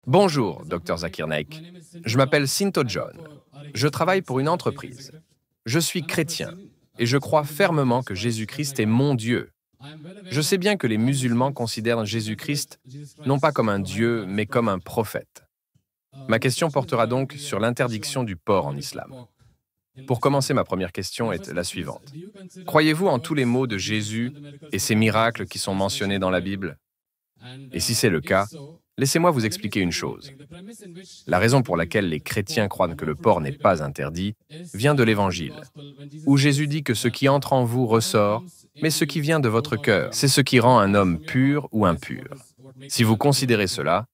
Bonjour, Dr Zakir Naik. Je m'appelle Sinto John. Je travaille pour une entreprise. Je suis chrétien et je crois fermement que Jésus-Christ est mon Dieu. Je sais bien que les musulmans considèrent Jésus-Christ non pas comme un Dieu, mais comme un prophète. Ma question portera donc sur l'interdiction du porc en islam. Pour commencer, ma première question est la suivante. Croyez-vous en tous les mots de Jésus et ses miracles qui sont mentionnés dans la Bible? Et si c'est le cas, laissez-moi vous expliquer une chose. La raison pour laquelle les chrétiens croient que le porc n'est pas interdit vient de l'Évangile, où Jésus dit que ce qui entre en vous ressort, mais ce qui vient de votre cœur, c'est ce qui rend un homme pur ou impur. Si vous considérez cela,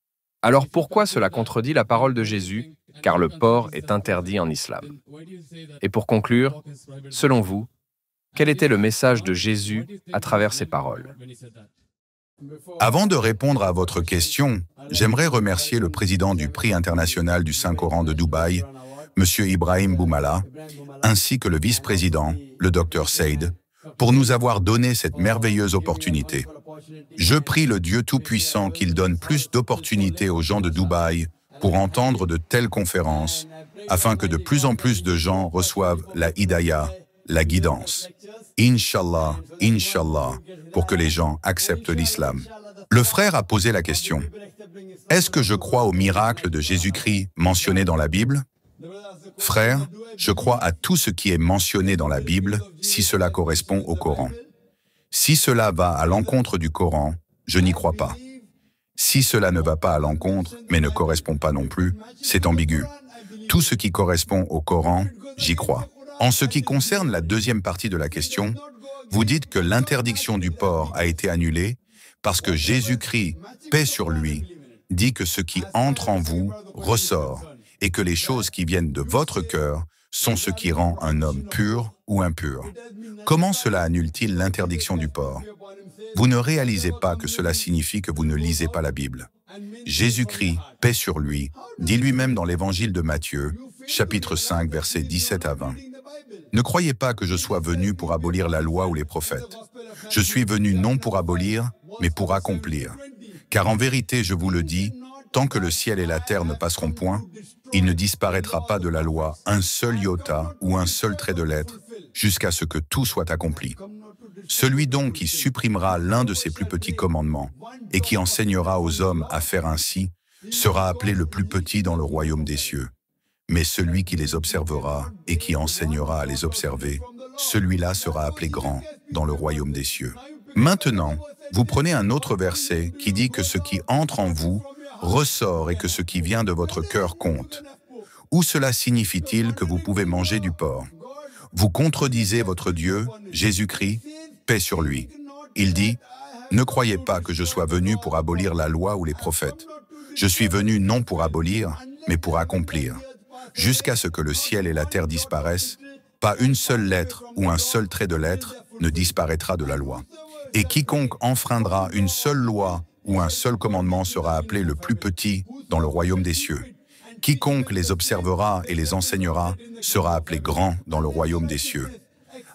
alors pourquoi cela contredit la parole de Jésus, car le porc est interdit en islam? Et pour conclure, selon vous, quel était le message de Jésus à travers ces paroles? Avant de répondre à votre question, j'aimerais remercier le président du Prix international du Saint-Coran de Dubaï, M. Ibrahim Boumala, ainsi que le vice-président, le Dr Saïd, pour nous avoir donné cette merveilleuse opportunité. Je prie le Dieu Tout-Puissant qu'il donne plus d'opportunités aux gens de Dubaï pour entendre de telles conférences, afin que de plus en plus de gens reçoivent la hidayah, la guidance. Inch'Allah, Inch'Allah, pour que les gens acceptent l'islam. Le frère a posé la question. Est-ce que je crois aux miracles de Jésus-Christ mentionnés dans la Bible? Frère, je crois à tout ce qui est mentionné dans la Bible, si cela correspond au Coran. Si cela va à l'encontre du Coran, je n'y crois pas. Si cela ne va pas à l'encontre, mais ne correspond pas non plus, c'est ambigu. Tout ce qui correspond au Coran, j'y crois. En ce qui concerne la deuxième partie de la question, vous dites que l'interdiction du porc a été annulée parce que Jésus-Christ, paix sur lui, dit que ce qui entre en vous ressort et que les choses qui viennent de votre cœur sont ce qui rend un homme pur ou impur. Comment cela annule-t-il l'interdiction du porc? Vous ne réalisez pas que cela signifie que vous ne lisez pas la Bible. Jésus-Christ, paix sur lui, dit lui-même dans l'évangile de Matthieu, chapitre 5, versets 17 à 20. Ne croyez pas que je sois venu pour abolir la loi ou les prophètes. Je suis venu non pour abolir, mais pour accomplir. Car en vérité, je vous le dis, tant que le ciel et la terre ne passeront point, il ne disparaîtra pas de la loi un seul iota ou un seul trait de lettre, jusqu'à ce que tout soit accompli. Celui donc qui supprimera l'un de ces plus petits commandements et qui enseignera aux hommes à faire ainsi, sera appelé le plus petit dans le royaume des cieux. Mais celui qui les observera et qui enseignera à les observer, celui-là sera appelé grand dans le royaume des cieux. Maintenant, vous prenez un autre verset qui dit que ce qui entre en vous ressort et que ce qui vient de votre cœur compte. Où cela signifie-t-il que vous pouvez manger du porc? Vous contredisez votre Dieu, Jésus-Christ, paix sur lui. Il dit, « Ne croyez pas que je sois venu pour abolir la loi ou les prophètes. Je suis venu non pour abolir, mais pour accomplir. Jusqu'à ce que le ciel et la terre disparaissent, pas une seule lettre ou un seul trait de lettre ne disparaîtra de la loi. Et quiconque enfreindra une seule loi ou un seul commandement sera appelé le plus petit dans le royaume des cieux. Quiconque les observera et les enseignera sera appelé grand dans le royaume des cieux.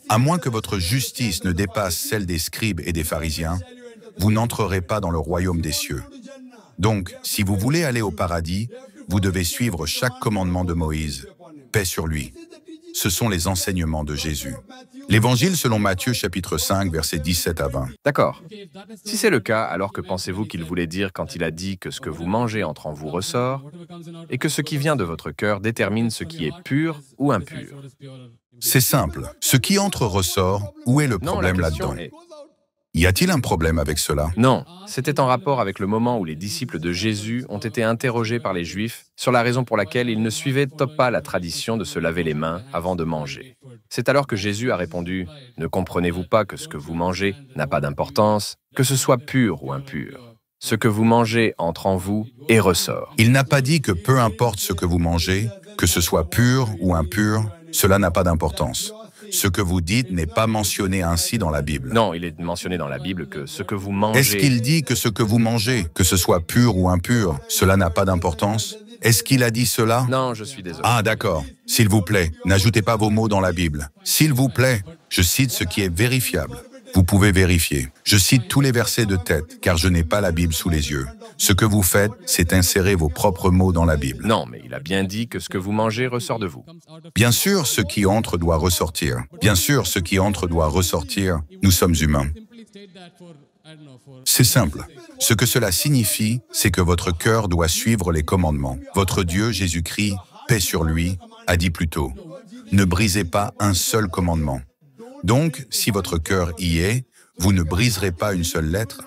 À moins que votre justice ne dépasse celle des scribes et des pharisiens, vous n'entrerez pas dans le royaume des cieux. Donc, si vous voulez aller au paradis, vous devez suivre chaque commandement de Moïse. Paix sur lui. Ce sont les enseignements de Jésus. L'Évangile selon Matthieu, chapitre 5, versets 17 à 20. D'accord. Si c'est le cas, alors que pensez-vous qu'il voulait dire quand il a dit que ce que vous mangez entre en vous ressort et que ce qui vient de votre cœur détermine ce qui est pur ou impur? C'est simple. Ce qui entre ressort, où est le problème là-dedans? Y a-t-il un problème avec cela? Non, c'était en rapport avec le moment où les disciples de Jésus ont été interrogés par les Juifs sur la raison pour laquelle ils ne suivaient pas la tradition de se laver les mains avant de manger. C'est alors que Jésus a répondu « Ne comprenez-vous pas que ce que vous mangez n'a pas d'importance, que ce soit pur ou impur? Ce que vous mangez entre en vous et ressort. » Il n'a pas dit que peu importe ce que vous mangez, que ce soit pur ou impur, cela n'a pas d'importance. Ce que vous dites n'est pas mentionné ainsi dans la Bible. Non, il est mentionné dans la Bible que ce que vous mangez... Est-ce qu'il dit que ce que vous mangez, que ce soit pur ou impur, cela n'a pas d'importance? Est-ce qu'il a dit cela? Non, je suis désolé. Ah, d'accord. S'il vous plaît, n'ajoutez pas vos mots dans la Bible. S'il vous plaît, je cite ce qui est vérifiable. Vous pouvez vérifier. Je cite tous les versets de tête, car je n'ai pas la Bible sous les yeux. Ce que vous faites, c'est insérer vos propres mots dans la Bible. Non, mais il a bien dit que ce que vous mangez ressort de vous. Bien sûr, ce qui entre doit ressortir. Bien sûr, ce qui entre doit ressortir. Nous sommes humains. C'est simple. Ce que cela signifie, c'est que votre cœur doit suivre les commandements. Votre Dieu, Jésus-Christ, paix sur lui, a dit plus tôt, ne brisez pas un seul commandement. Donc, si votre cœur y est, vous ne briserez pas une seule lettre.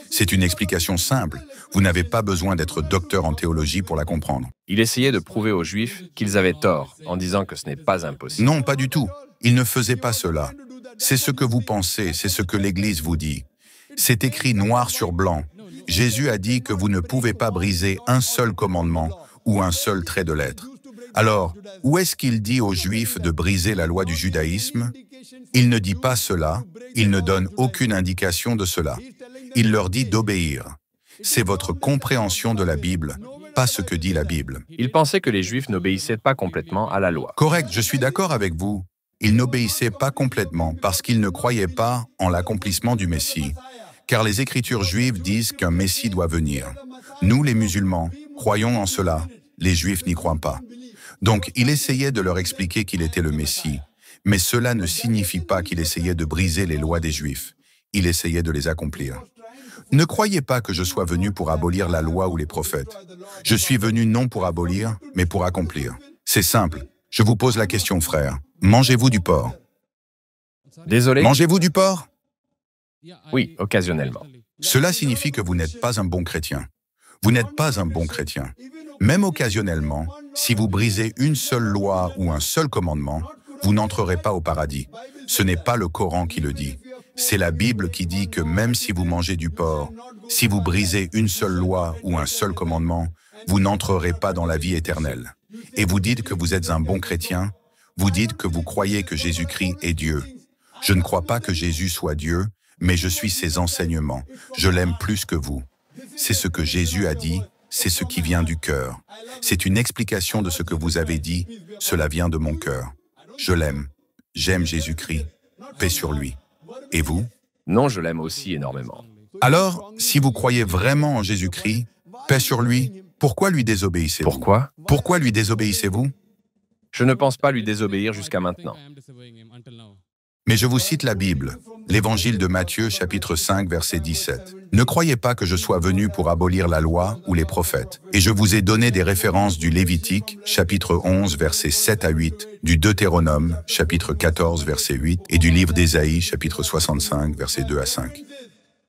C'est une explication simple. Vous n'avez pas besoin d'être docteur en théologie pour la comprendre. Il essayait de prouver aux Juifs qu'ils avaient tort en disant que ce n'est pas impossible. Non, pas du tout. Il ne faisait pas cela. C'est ce que vous pensez, c'est ce que l'Église vous dit. C'est écrit noir sur blanc. Jésus a dit que vous ne pouvez pas briser un seul commandement ou un seul trait de lettre. Alors, où est-ce qu'il dit aux Juifs de briser la loi du judaïsme? Il ne dit pas cela, il ne donne aucune indication de cela. Il leur dit d'obéir. C'est votre compréhension de la Bible, pas ce que dit la Bible. Il pensait que les Juifs n'obéissaient pas complètement à la loi. Correct, je suis d'accord avec vous. Ils n'obéissaient pas complètement parce qu'ils ne croyaient pas en l'accomplissement du Messie. Car les Écritures juives disent qu'un Messie doit venir. Nous, les musulmans, croyons en cela. Les Juifs n'y croient pas. Donc, il essayait de leur expliquer qu'il était le Messie. Mais cela ne signifie pas qu'il essayait de briser les lois des Juifs. Il essayait de les accomplir. Ne croyez pas que je sois venu pour abolir la loi ou les prophètes. Je suis venu non pour abolir, mais pour accomplir. C'est simple. Je vous pose la question, frère. Mangez-vous du porc? Désolé? Mangez-vous du porc? Oui, occasionnellement. Cela signifie que vous n'êtes pas un bon chrétien. Vous n'êtes pas un bon chrétien. Même occasionnellement, si vous brisez une seule loi ou un seul commandement, vous n'entrerez pas au paradis. Ce n'est pas le Coran qui le dit. C'est la Bible qui dit que même si vous mangez du porc, si vous brisez une seule loi ou un seul commandement, vous n'entrerez pas dans la vie éternelle. Et vous dites que vous êtes un bon chrétien, vous dites que vous croyez que Jésus-Christ est Dieu. Je ne crois pas que Jésus soit Dieu, mais je suis ses enseignements. Je l'aime plus que vous. C'est ce que Jésus a dit, c'est ce qui vient du cœur. C'est une explication de ce que vous avez dit, cela vient de mon cœur. Je l'aime. J'aime Jésus-Christ. Paix sur lui. Et vous? Non, je l'aime aussi énormément. Alors, si vous croyez vraiment en Jésus-Christ, paix sur lui, pourquoi lui désobéissez-vous? Pourquoi? Pourquoi lui désobéissez-vous? Je ne pense pas lui désobéir jusqu'à maintenant. Mais je vous cite la Bible, l'Évangile de Matthieu, chapitre 5, verset 17. « Ne croyez pas que je sois venu pour abolir la loi ou les prophètes. Et je vous ai donné des références du Lévitique, chapitre 11, versets 7 à 8, du Deutéronome, chapitre 14, verset 8, et du livre d'Ésaïe, chapitre 65, versets 2 à 5. »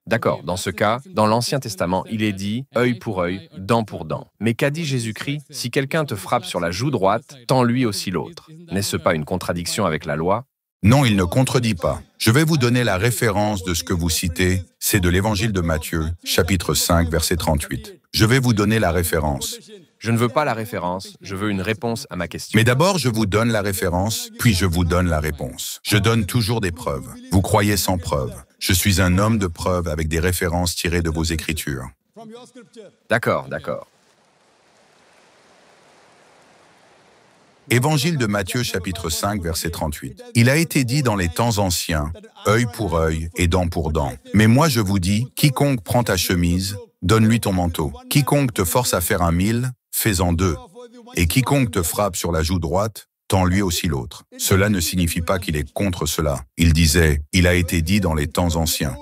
D'accord, dans ce cas, dans l'Ancien Testament, il est dit « œil pour œil, dent pour dent ». Mais qu'a dit Jésus-Christ? « Si quelqu'un te frappe sur la joue droite, tends-lui aussi l'autre. » N'est-ce pas une contradiction avec la loi? Non, il ne contredit pas. Je vais vous donner la référence de ce que vous citez. C'est de l'Évangile de Matthieu, chapitre 5, verset 38. Je vais vous donner la référence. Je ne veux pas la référence, je veux une réponse à ma question. Mais d'abord, je vous donne la référence, puis je vous donne la réponse. Je donne toujours des preuves. Vous croyez sans preuve. Je suis un homme de preuve avec des références tirées de vos Écritures. D'accord, d'accord. Évangile de Matthieu, chapitre 5, verset 38. « Il a été dit dans les temps anciens, œil pour œil et dent pour dent. Mais moi je vous dis, quiconque prend ta chemise, donne-lui ton manteau. Quiconque te force à faire 1 000, fais-en 2. Et quiconque te frappe sur la joue droite, tends-lui aussi l'autre. » Cela ne signifie pas qu'il est contre cela. Il disait, il a été dit dans les temps anciens.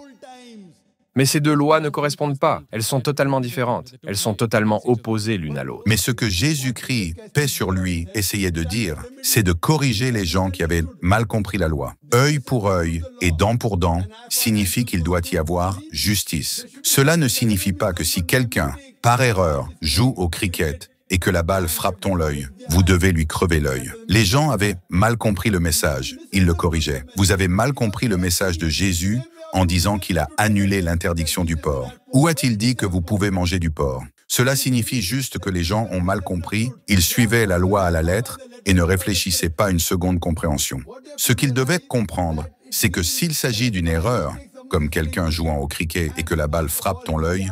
Mais ces deux lois ne correspondent pas. Elles sont totalement différentes. Elles sont totalement opposées l'une à l'autre. Mais ce que Jésus-Christ, paix sur lui, essayait de dire, c'est de corriger les gens qui avaient mal compris la loi. Œil pour œil et dent pour dent signifie qu'il doit y avoir justice. Cela ne signifie pas que si quelqu'un, par erreur, joue au cricket et que la balle frappe ton œil, vous devez lui crever l'œil. Les gens avaient mal compris le message. Ils le corrigeaient. Vous avez mal compris le message de Jésus en disant qu'il a annulé l'interdiction du porc. Où a-t-il dit que vous pouvez manger du porc? Cela signifie juste que les gens ont mal compris, ils suivaient la loi à la lettre et ne réfléchissaient pas une seconde compréhension. Ce qu'ils devaient comprendre, c'est que s'il s'agit d'une erreur, comme quelqu'un jouant au cricket et que la balle frappe ton œil,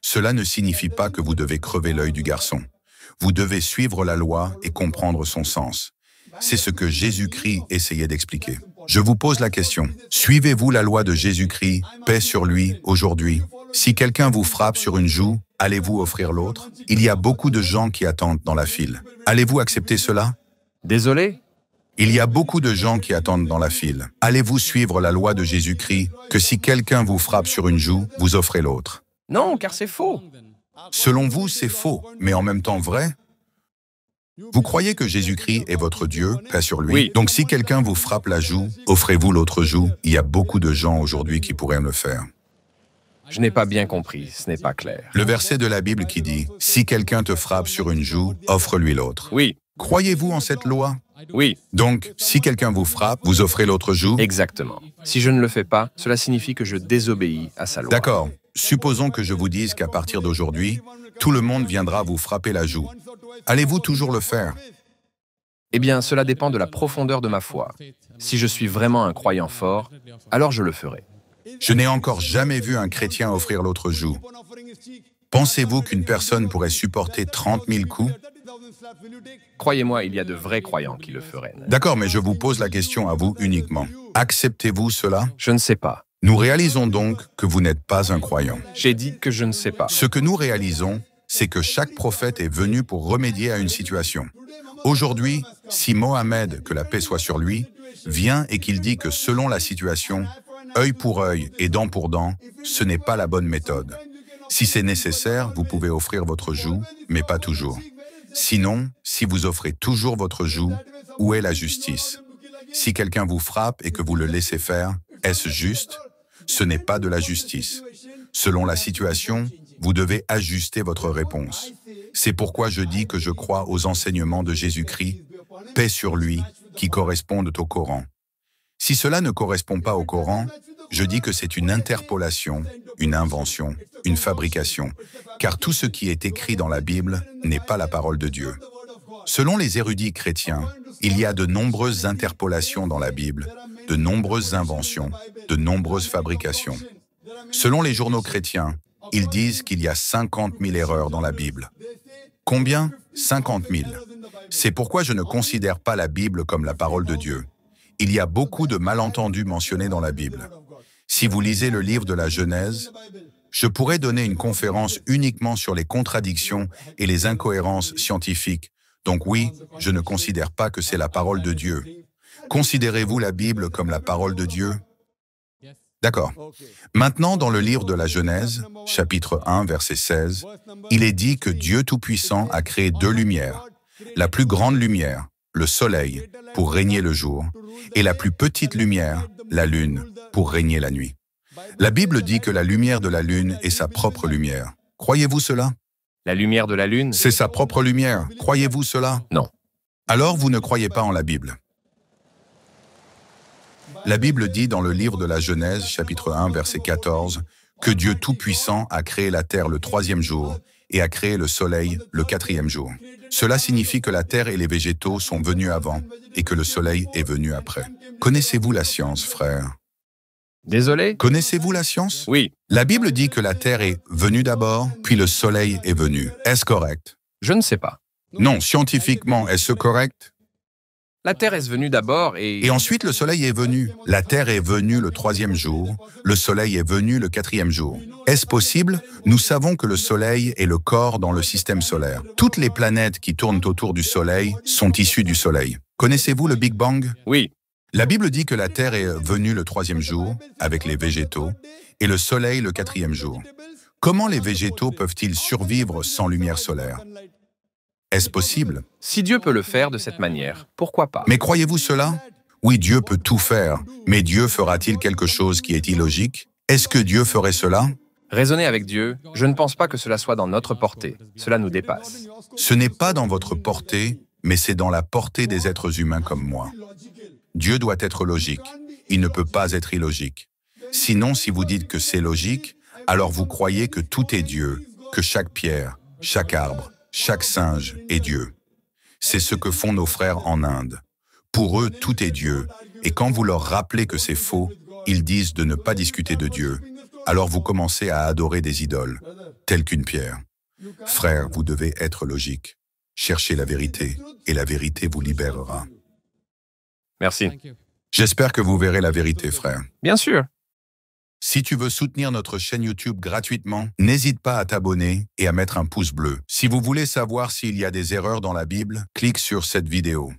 cela ne signifie pas que vous devez crever l'œil du garçon. Vous devez suivre la loi et comprendre son sens. C'est ce que Jésus-Christ essayait d'expliquer. Je vous pose la question. Suivez-vous la loi de Jésus-Christ, paix sur lui, aujourd'hui? Si quelqu'un vous frappe sur une joue, allez-vous offrir l'autre? Il y a beaucoup de gens qui attendent dans la file. Allez-vous accepter cela? Désolé? Il y a beaucoup de gens qui attendent dans la file. Allez-vous suivre la loi de Jésus-Christ, que si quelqu'un vous frappe sur une joue, vous offrez l'autre? Non, car c'est faux. Selon vous, c'est faux, mais en même temps vrai? Vous croyez que Jésus-Christ est votre Dieu, paix sur lui? Oui. Donc si quelqu'un vous frappe la joue, offrez-vous l'autre joue? Il y a beaucoup de gens aujourd'hui qui pourraient le faire. Je n'ai pas bien compris, ce n'est pas clair. Le verset de la Bible qui dit « Si quelqu'un te frappe sur une joue, offre-lui l'autre ». Oui, Croyez-vous en cette loi? oui, Donc, si quelqu'un vous frappe, vous offrez l'autre joue? exactement. Si je ne le fais pas, cela signifie que je désobéis à sa loi. D'accord. Supposons que je vous dise qu'à partir d'aujourd'hui, tout le monde viendra vous frapper la joue. Allez-vous toujours le faire? Eh bien, cela dépend de la profondeur de ma foi. Si je suis vraiment un croyant fort, alors je le ferai. Je n'ai encore jamais vu un chrétien offrir l'autre joue. Pensez-vous qu'une personne pourrait supporter 30 000 coups? Croyez-moi, il y a de vrais croyants qui le feraient. D'accord, mais je vous pose la question à vous uniquement. Acceptez-vous cela? Je ne sais pas. Nous réalisons donc que vous n'êtes pas un croyant. J'ai dit que je ne sais pas. Ce que nous réalisons, c'est que chaque prophète est venu pour remédier à une situation. Aujourd'hui, si Mohammed, que la paix soit sur lui, vient et qu'il dit que selon la situation, œil pour œil et dent pour dent, ce n'est pas la bonne méthode. Si c'est nécessaire, vous pouvez offrir votre joue, mais pas toujours. Sinon, si vous offrez toujours votre joue, où est la justice? Si quelqu'un vous frappe et que vous le laissez faire, est-ce juste? Ce n'est pas de la justice. Selon la situation, vous devez ajuster votre réponse. C'est pourquoi je dis que je crois aux enseignements de Jésus-Christ, paix sur lui, qui correspondent au Coran. Si cela ne correspond pas au Coran, je dis que c'est une interpolation, une invention, une fabrication, car tout ce qui est écrit dans la Bible n'est pas la parole de Dieu. Selon les érudits chrétiens, il y a de nombreuses interpolations dans la Bible, de nombreuses inventions, de nombreuses fabrications. Selon les journaux chrétiens, ils disent qu'il y a 50 000 erreurs dans la Bible. Combien? 50 000. C'est pourquoi je ne considère pas la Bible comme la parole de Dieu. Il y a beaucoup de malentendus mentionnés dans la Bible. Si vous lisez le livre de la Genèse, je pourrais donner une conférence uniquement sur les contradictions et les incohérences scientifiques. Donc oui, je ne considère pas que c'est la parole de Dieu. Considérez-vous la Bible comme la parole de Dieu? D'accord. Maintenant, dans le livre de la Genèse, chapitre 1, verset 16, il est dit que Dieu Tout-Puissant a créé deux lumières. La plus grande lumière, le soleil, pour régner le jour, et la plus petite lumière, la lune, pour régner la nuit. La Bible dit que la lumière de la lune est sa propre lumière. Croyez-vous cela? La lumière de la lune? C'est sa propre lumière. Croyez-vous cela? Non. Alors vous ne croyez pas en la Bible. La Bible dit dans le livre de la Genèse, chapitre 1, verset 14, que Dieu Tout-Puissant a créé la terre le troisième jour et a créé le soleil le quatrième jour. Cela signifie que la terre et les végétaux sont venus avant et que le soleil est venu après. Connaissez-vous la science, frère? Désolé? Connaissez-vous la science? Oui. La Bible dit que la terre est venue d'abord, puis le soleil est venu. Est-ce correct? Je ne sais pas. Non, scientifiquement, est-ce correct? La Terre est venue d'abord Et ensuite, le soleil est venu. La terre est venue le troisième jour, le soleil est venu le quatrième jour. Est-ce possible? Nous savons que le soleil est le corps dans le système solaire. Toutes les planètes qui tournent autour du soleil sont issues du soleil. Connaissez-vous le Big Bang? Oui. La Bible dit que la terre est venue le troisième jour, avec les végétaux, et le soleil le quatrième jour. Comment les végétaux peuvent-ils survivre sans lumière solaire? Est-ce possible? Si Dieu peut le faire de cette manière, pourquoi pas? Mais croyez-vous cela? Oui, Dieu peut tout faire, mais Dieu fera-t-il quelque chose qui est illogique? Est-ce que Dieu ferait cela? Raisonner avec Dieu, je ne pense pas que cela soit dans notre portée. Cela nous dépasse. Ce n'est pas dans votre portée, mais c'est dans la portée des êtres humains comme moi. Dieu doit être logique. Il ne peut pas être illogique. Sinon, si vous dites que c'est logique, alors vous croyez que tout est Dieu, que chaque pierre, chaque arbre, chaque singe est Dieu. C'est ce que font nos frères en Inde. Pour eux, tout est Dieu, et quand vous leur rappelez que c'est faux, ils disent de ne pas discuter de Dieu. Alors vous commencez à adorer des idoles, telles qu'une pierre. Frères, vous devez être logique. Cherchez la vérité, et la vérité vous libérera. Merci. J'espère que vous verrez la vérité, frère. Bien sûr. Si tu veux soutenir notre chaîne YouTube gratuitement, n'hésite pas à t'abonner et à mettre un pouce bleu. Si vous voulez savoir s'il y a des erreurs dans la Bible, clique sur cette vidéo.